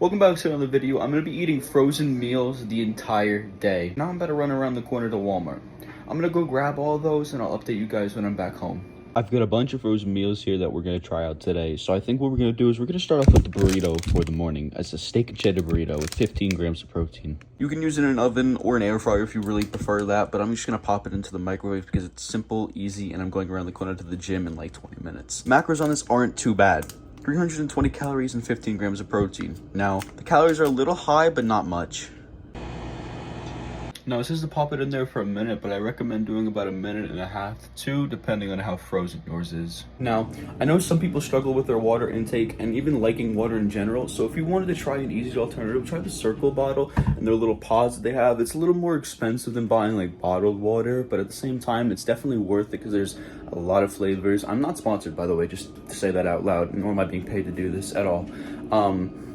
Welcome back to another video. I'm going to be eating frozen meals the entire day. Now I'm about to run around the corner to Walmart. I'm going to go grab all those and I'll update you guys when I'm back home. I've got a bunch of frozen meals here that we're going to try out today. So I think what we're going to do is we're going to start off with the burrito for the morning. It's a steak and cheddar burrito with 15 grams of protein. You can use it in an oven or an air fryer if you really prefer that, but I'm just going to pop it into the microwave because it's simple, easy, and I'm going around the corner to the gym in like 20 minutes. Macros on this aren't too bad. 320 calories and 15 grams of protein. Now, the calories are a little high, but not much. Now, it says to pop it in there for a minute, but I recommend doing about a minute and a half to 2, depending on how frozen yours is. Now, I know some people struggle with their water intake and even liking water in general, so if you wanted to try an easy alternative, try the Circle bottle and their little pods that they have. It's a little more expensive than buying like bottled water, but at the same time, it's definitely worth it because there's a lot of flavors. I'm not sponsored, by the way, just to say that out loud, nor am I being paid to do this at all.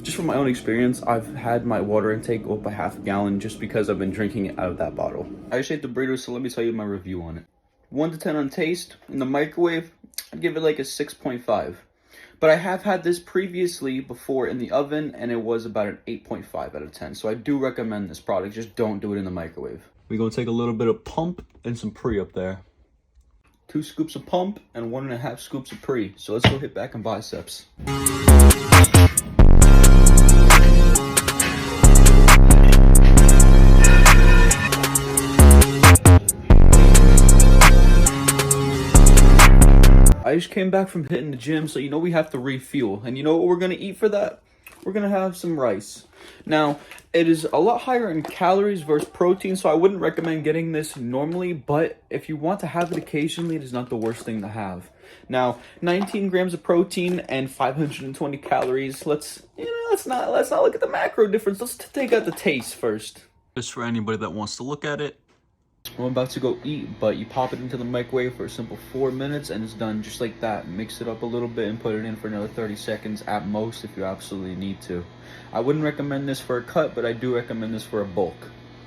Just from my own experience, I've had my water intake go up by half a gallon just because I've been drinking it out of that bottle. I just ate the burrito, so let me tell you my review on it. 1 to 10 on taste. In the microwave, I'd give it like a 6.5. But I have had this previously before in the oven, and it was about an 8.5 out of 10. So I do recommend this product. Just don't do it in the microwave. We're going to take a little bit of pump and some pre up there. 2 scoops of pump and 1.5 scoops of pre. So let's go hit back and biceps. I just came back from hitting the gym, so you know we have to refuel. And you know what we're going to eat for that? We're going to have some rice. Now, it is a lot higher in calories versus protein, so I wouldn't recommend getting this normally, but if you want to have it occasionally, it is not the worst thing to have. Now, 19 grams of protein and 520 calories. Let's not look at the macro difference. Let's take out the taste first. Just for anybody that wants to look at it. I'm about to go eat, but you pop it into the microwave for a simple 4 minutes and it's done just like that. Mix it up a little bit and put it in for another 30 seconds at most if you absolutely need to. I wouldn't recommend this for a cut, but I do recommend this for a bulk.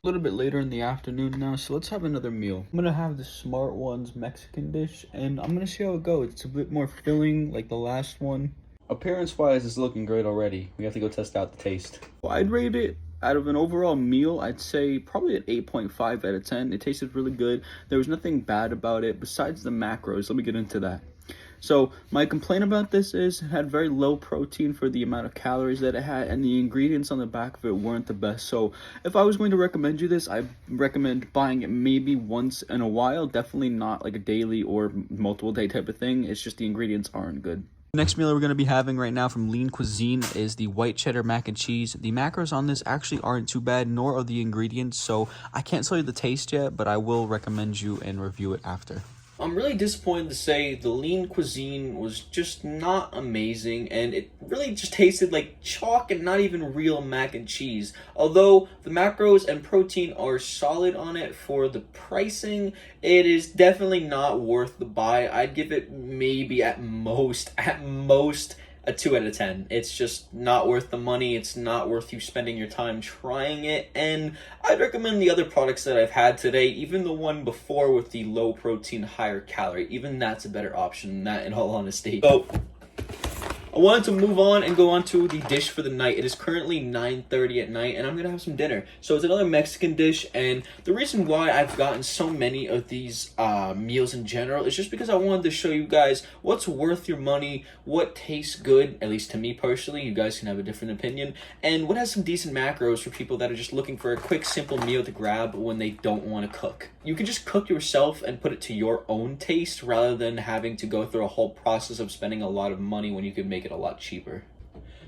A little bit later in the afternoon now, so let's have another meal. I'm gonna have the Smart Ones Mexican dish and I'm gonna see how it goes. It's a bit more filling like the last one. Appearance wise, it's looking great already. We have to go test out the taste. Well, I'd rate it out of an overall meal, I'd say probably an 8.5 out of 10. It tasted really good. There was nothing bad about it besides the macros. Let me get into that. So my complaint about this is it had very low protein for the amount of calories that it had, and the ingredients on the back of it weren't the best. So if I was going to recommend you this, I recommend buying it maybe once in a while. Definitely not like a daily or multiple day type of thing. It's just the ingredients aren't good. Next meal we're going to be having right now from Lean Cuisine is the white cheddar mac and cheese. The macros on this actually aren't too bad, nor are the ingredients, so I can't tell you the taste yet, but I will recommend you and review it after. I'm really disappointed to say the Lean Cuisine was just not amazing, and it really just tasted like chalk and not even real mac and cheese. Although the macros and protein are solid on it for the pricing, it is definitely not worth the buy. I'd give it maybe at most, a 2 out of 10. It's just not worth the money. It's not worth you spending your time trying it. And I'd recommend the other products that I've had today, even the one before with the low protein, higher calorie. Even that's a better option than that, in all honesty. So I wanted to move on and go on to the dish for the night. It is currently 9:30 at night, and I'm going to have some dinner. So it's another Mexican dish, and the reason why I've gotten so many of these meals in general is just because I wanted to show you guys what's worth your money, what tastes good, at least to me personally. You guys can have a different opinion, and what has some decent macros for people that are just looking for a quick, simple meal to grab when they don't want to cook. You can just cook yourself and put it to your own taste rather than having to go through a whole process of spending a lot of money when you could make it a lot cheaper.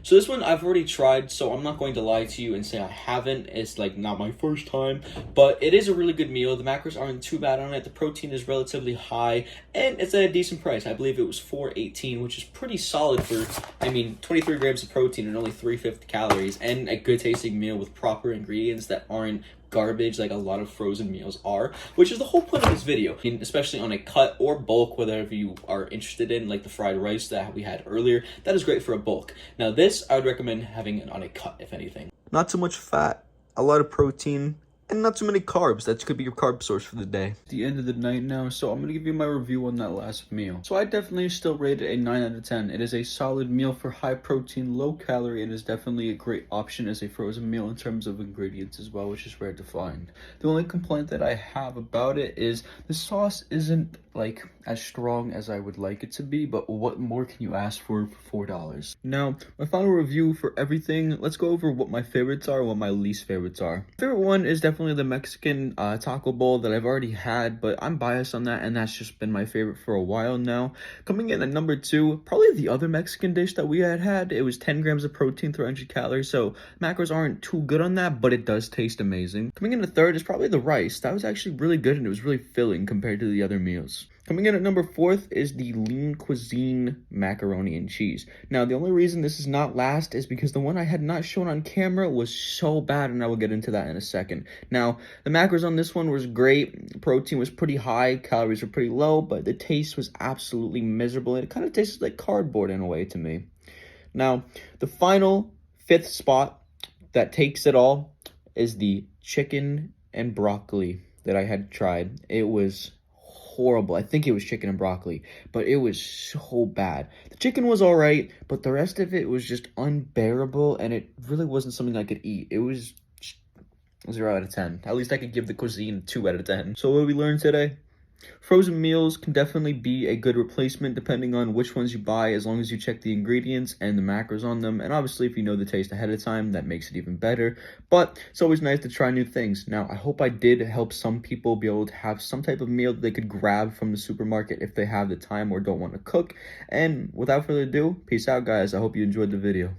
So this one I've already tried, so I'm not going to lie to you and say I haven't. It's like not my first time, but it is a really good meal. The macros aren't too bad on it. The protein is relatively high, and it's at a decent price. I believe it was $4.18, which is pretty solid for, 23 grams of protein and only 350 calories, and a good tasting meal with proper ingredients that aren't garbage like a lot of frozen meals are, which is the whole point of this video, especially on a cut or bulk, whatever you are interested in, like the fried rice that we had earlier. That is great for a bulk. Now this, I would recommend having it on a cut, if anything. Not too much fat, a lot of protein, and not too many carbs. That could be your carb source for the day. The end of the night now, so I'm gonna give you my review on that last meal. So I definitely still rate it a 9 out of 10. It is a solid meal for high protein, low calorie, and is definitely a great option as a frozen meal in terms of ingredients as well, which is rare to find. The only complaint that I have about it is the sauce isn't like as strong as I would like it to be, but what more can you ask for $4? Now, my final review for everything, let's go over what my favorites are and what my least favorites are. Favorite one is definitely the Mexican taco bowl that I've already had, but I'm biased on that, and that's just been my favorite for a while now. Coming in at number 2, probably the other Mexican dish that we had. It was 10 grams of protein, 300 calories, so macros aren't too good on that, but it does taste amazing. Coming in at 3rd is probably the rice. That was actually really good, and it was really filling compared to the other meals. Coming in at number 4th is the Lean Cuisine macaroni and cheese. Now, the only reason this is not last is because the one I had not shown on camera was so bad, and I will get into that in a second. Now, the macros on this one was great. Protein was pretty high, calories were pretty low, but the taste was absolutely miserable. It kind of tasted like cardboard in a way to me. Now, the final 5th spot that takes it all is the chicken and broccoli that I had tried. It was horrible. I think it was chicken and broccoli, but it was so bad. The chicken was all right, but the rest of it was just unbearable, and it really wasn't something I could eat. It was 0 out of 10. At least I could give the cuisine 2 out of 10. So what we learned today? Frozen meals can definitely be a good replacement depending on which ones you buy, as long as you check the ingredients and the macros on them. And obviously, if you know the taste ahead of time, that makes it even better. But it's always nice to try new things. Now, I hope I did help some people be able to have some type of meal that they could grab from the supermarket if they have the time or don't want to cook. And without further ado, peace out, guys. I hope you enjoyed the video.